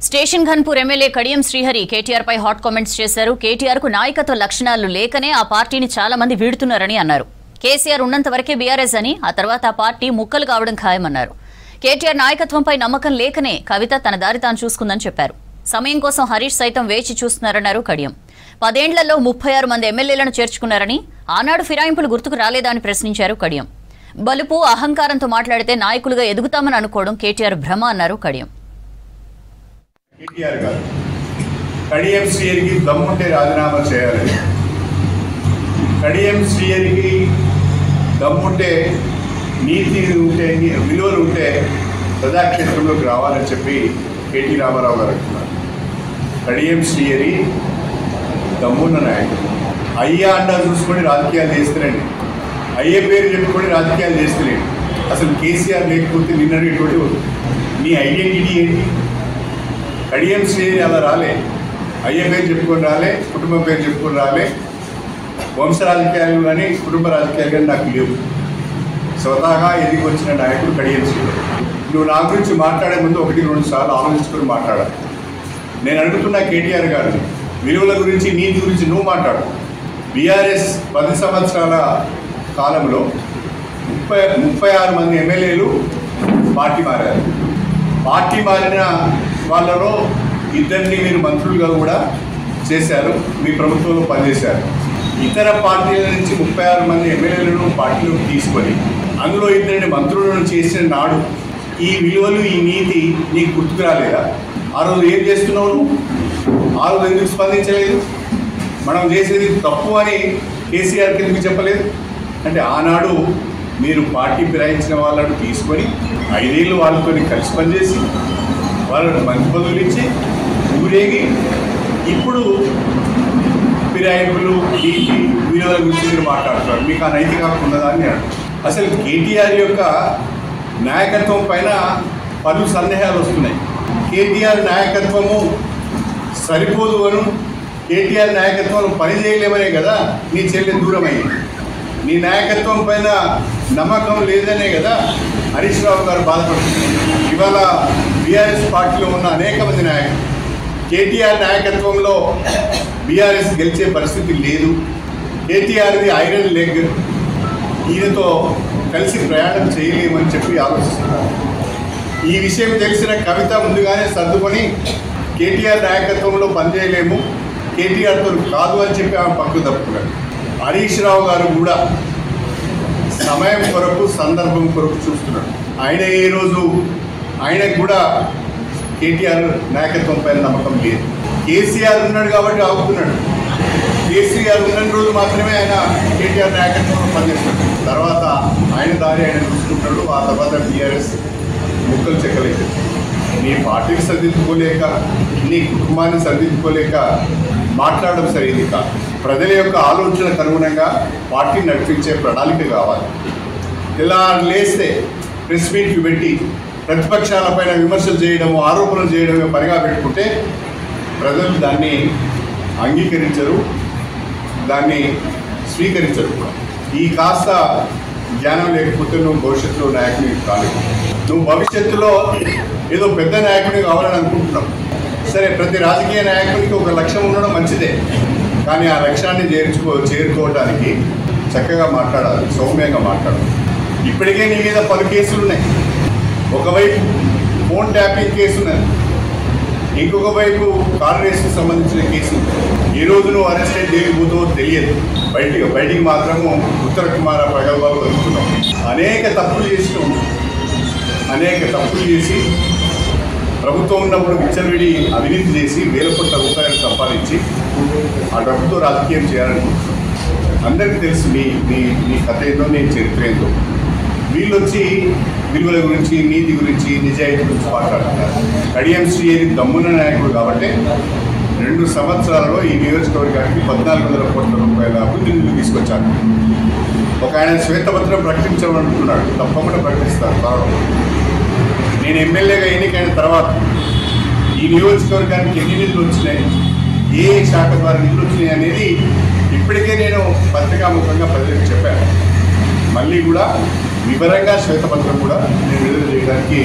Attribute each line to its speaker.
Speaker 1: Station Ghanpur MLA Kadiyam Srihari KTR పై hot comments చేశారు. కేటీఆర్ కు నాయకత్వ లక్షణాలు లేకనే ఆ పార్టీని చాలా మంది వీడుతున్నారని అన్నారు. కేసీఆర్ ఉన్నంత వరకే బీఆర్ఎస్ అని, ఆ తర్వాత ఆ పార్టీ ముక్కలు కావడం ఖాయమన్నారు. కేటీఆర్ నాయకత్వంపై నమ్మకం లేకనే కవిత తన దారి తాను చూసుకుందని చెప్పారు. సమయం కోసం హరీష్ సైతం వేచి చూస్తున్నారన్నారు కడియం. 10 ఏళ్లలో 36 మంది ఎమ్మెల్యేలను చేర్చుకున్నారని, ఆనాడు ఫిరాయింపులు గుర్తుకు రాలేదా అని ప్రశ్నించారు కడియం. బలుపు అహంకారంతో మాట్లాడితే నాయకులుగా ఎదుగుతామని అనుకోవడం కేటీఆర్ భ్రమ అన్నారు కడియం.
Speaker 2: కేటీఆర్ గారు కడియం శ్రీహరికి దమ్ముంటే రాజీనామా చేయాలని, కడియం శ్రీహరికి దమ్ముంటే నీతి ఉంటే విలువలు ఉంటే ప్రజాక్షేత్రంలోకి రావాలని చెప్పి కేటీ రామారావు గారు అంటున్నారు. కడియం శ్రీహరి దమ్మున్న నాయకుడు. అయ్యా అండా చూసుకొని రాజకీయాలు చేస్తున్నాడు, అయ్యే పేరు చెప్పుకొని రాజకీయాలు చేస్తున్నాడు. అసలు కేసీఆర్ లేకపోతే నిన్నటువంటి నీ ఐడెంటిటీ ఏంటి? కడియం శ్రీహరి అలా రాలే, అయ్య పేరు చెప్పుకొని రాలే, కుటుంబం పేరు చెప్పుకొని రాలే. వంశ రాజకీయాలు కానీ కుటుంబ రాజకీయాలు కానీ నాకు లేవు. స్వతహాగా ఎదిగి వచ్చిన నాయకుడు కడియం శ్రీహరి. నువ్వు నా గురించి మాట్లాడే ముందు 1-2 సార్లు ఆలోచించుకొని మాట్లాడాలి. నేను అడుగుతున్నా కేటీఆర్ గారు, విలువల గురించి నీతి గురించి నువ్వు మాట్లాడు. బీఆర్ఎస్ 10 సంవత్సరాల కాలంలో 36 మంది ఎమ్మెల్యేలు పార్టీ మారారు. పార్టీ మారిన వాళ్ళలో 2 మీరు మంత్రులుగా కూడా చేశారు, మీ ప్రభుత్వంలో పనిచేశారు. ఇతర పార్టీల నుంచి 36 మంది ఎమ్మెల్యేలను పార్టీలోకి తీసుకొని అందులో 2 మంత్రులను చేసిన నాడు ఈ విలువలు ఈ నీతి నీకు గుర్తుకు రాలేదా? ఆ రోజు ఏం చేస్తున్నావు నువ్వు? ఆ రోజు ఎందుకు స్పందించలేదు? మనం చేసేది తప్పు అని కేసీఆర్కి ఎందుకు చెప్పలేదు? అంటే ఆనాడు మీరు పార్టీ ఫిరాయించిన వాళ్ళను తీసుకొని 5 ఏళ్ళు వాళ్ళతో కలిసి పనిచేసి వాళ్ళను మంచి పదవులు ఇచ్చి ఊరేగి ఇప్పుడు ఫిరాయింపులు నీతి విలువల గురించి మీరు మాట్లాడుతున్నారు. మీకు ఆ నైతికత ఉన్నదా అని అసలు కేటీఆర్ యొక్క నాయకత్వం పైన పలు సందేహాలు వస్తున్నాయి. కేటీఆర్ నాయకత్వము సరిపోదు అను, కేటీఆర్ నాయకత్వంలో పని చేయలేమనే కదా నీ చెల్లి దూరమైంది. నీ నాయకత్వం పైన నమ్మకం లేదనే కదా హరీష్ రావు గారు బాధపడుతున్నారు. ఇవాళ బీఆర్ఎస్ పార్టీలో ఉన్న అనేక మంది నాయకులు కేటీఆర్ నాయకత్వంలో బీఆర్ఎస్ గెలిచే పరిస్థితి లేదు. కేటీఆర్ది ఐరన్ లెగ్, ఈయనతో కలిసి ప్రయాణం చేయలేమని చెప్పి ఆలోచిస్తున్నారు. ఈ విషయం తెలిసిన కవిత ముందుగానే సర్దుకొని కేటీఆర్ నాయకత్వంలో పనిచేయలేము, కేటీఆర్తో కాదు అని చెప్పి ఆమె పక్కకు తప్పుకున్నారు. హరీష్ రావు గారు కూడా సమయం కొరకు సందర్భం కొరకు చూస్తున్నాడు. ఆయన ఏ రోజు ఆయనకు కూడా కేటీఆర్ నాయకత్వం పైన నమ్మకం లేదు. కేసీఆర్ ఉన్నాడు కాబట్టి ఆగుతున్నాడు. కేసీఆర్ ఉన్న రోజు మాత్రమే ఆయన కేటీఆర్ నాయకత్వంలో పనిచేస్తాడు. తర్వాత ఆయన దారి ఆయన చూసుకుంటాడు. ఆ తర్వాత బీఆర్ఎస్ ముక్కలు చెక్కలేదు. నీ పార్టీని సర్దిద్దుకోలేక, నీ కుటుంబాన్ని సర్దిద్దుకోలేక మాట్లాడడం సరైనది కాదు. ప్రజల యొక్క ఆలోచనకు అనుగుణంగా పార్టీని నడిపించే ప్రణాళిక కావాలి. ఇలా లేస్తే ప్రెస్ మీట్లు పెట్టి ప్రతిపక్షాలపైన విమర్శలు చేయడము, ఆరోపణలు చేయడమే పనిగా పెట్టుకుంటే ప్రజలు దాన్ని అంగీకరించరు, దాన్ని స్వీకరించరు. ఈ కాస్త జ్ఞానం లేకపోతే నువ్వు భవిష్యత్తులో నాయకుని కాలేదు. నువ్వు భవిష్యత్తులో ఏదో పెద్ద నాయకుని కావాలని అనుకుంటున్నావు. సరే, ప్రతి రాజకీయ నాయకునికి ఒక లక్ష్యం ఉండడం మంచిదే, కానీ ఆ లక్ష్యాన్ని చేరుకోవడానికి చక్కగా మాట్లాడాలి, సౌమ్యంగా మాట్లాడాలి. ఇప్పటికే నీ మీద 10 కేసులు ఉన్నాయి. ఒకవైపు ఫోన్ ట్యాపింగ్ కేసు ఉన్నది, ఇంకొక వైపు కార్ రేసుకు సంబంధించిన కేసు. ఈ రోజు నువ్వు అరెస్ట్ అయితే దేనికి పోతావో తెలియదు. బయటికి మాత్రము ఉత్తర కుమార ప్రగల్భాలు వస్తున్నావు. అనేక తప్పులు చేసి ప్రభుత్వం ఉన్నప్పుడు విచ్చలవిడి అవినీతి చేసి వేల కోట్ల రూపాయలు సంపాదించి ఆ డబ్బుతో రాజకీయం చేయాలనుకుంటున్నాం. అందరికీ తెలుసు నీ కథ ఏందో, నీ చరిత్ర ఏందో. వీళ్ళు వచ్చి విలువల గురించి, నీతి గురించి, నిజాయితీ గురించి మాట్లాడుతున్నారు. కడియం శ్రీహరి దమ్మున్న నాయకుడు కాబట్టి 2 సంవత్సరాలలో ఈ నియోజకవర్గానికి 1400 కోట్ల రూపాయల అభివృద్ధి నిధులు తీసుకొచ్చారు. ఒక ఆయన శ్వేతపత్రం ప్రకటించాలనుకున్నాడు, తప్పకుండా ప్రకటిస్తారు త్వరలో. నేను ఎమ్మెల్యేగా ఎన్నికైన తర్వాత ఈ నియోజకవర్గానికి ఎన్ని నిధులు వచ్చినాయి, ఏ శాఖ ద్వారా నిధులు వచ్చినాయి అనేది ఇప్పటికే నేను పత్రికాముఖంగా ప్రజలకు చెప్పాను. మళ్ళీ కూడా వివరంగా శ్వేతపత్రం కూడా నేను విడుదల చేయడానికి